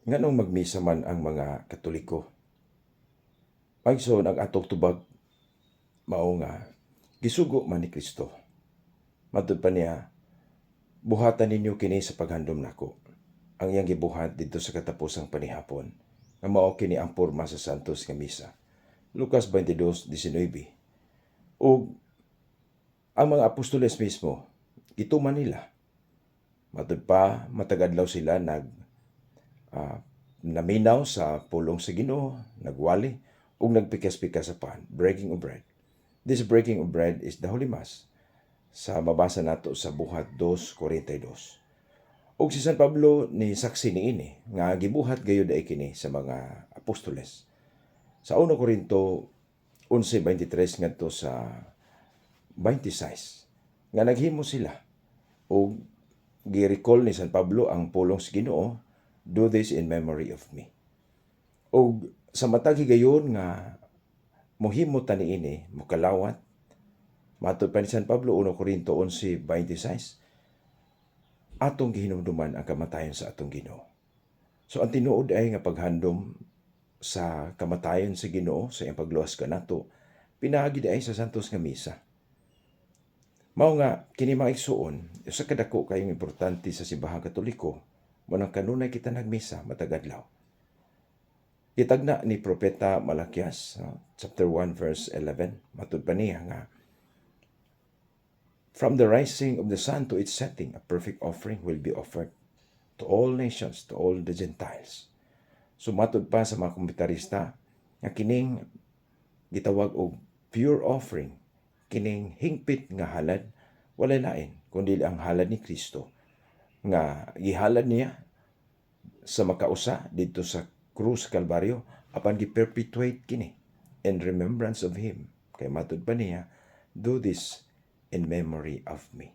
Nganong magmisa man ang mga Katoliko. Maigsoon ang atong tubag mao nga gisugo man ni Kristo. Matud pa niya, buhatan ninyo kini sa paghandom nako. Ang iyang gibuhat didto sa katapusang panihapon nga mao kini ang porma sa santos nga misa. Lucas 22:19. Ug ang mga apostoles mismo gituman nila. Matud pa matag-adlaw sila naminaw sa pulong sa Ginoo, nagwali ug nagpikas-pikas sa pan, breaking of bread. This breaking of bread is the Holy Mass. Sa mabasa nato sa buhat 2:42. Ug si San Pablo ni saksi niini nga gibuhat gayud ay kini sa mga apostoles. Sa 1 Corinto 11:23 ngadto sa 26 nga naghimo sila ug gi-recall ni San Pablo ang pulong sa Ginoo, do this in memory of me. Ug sa matag higayon nga mohimo ta niini, mokalawat, matud pa ni San Pablo 1 Corinto 11:26, atong gihinumduman ang kamatayon sa atong Ginoo. So ang tinuod ay nga paghandom sa kamatayon sa Ginoo sa iyang pagluwas kanato, pinaagi ay sa santos nga misa. Mao nga kini mga igsuon, usa ka dako kayong importante sa simbahang Katoliko, mo nang kanunay kita nagmisa matag adlaw. Gitagna ni propeta Malakias, chapter 1 verse 11, matud pa niya nga, from the rising of the sun to its setting, a perfect offering will be offered to all nations, to all the Gentiles. Sumatod pa sa mga komentarista nga kining gitawag og pure offering, kining hingpit nga halad, walay lain kundi ang halad ni Kristo nga gihalad niya sa makausa dito sa krus Kalbaryo apan gi-perpetuate kini in remembrance of Him. Kay matud pa niya, do this in memory of me.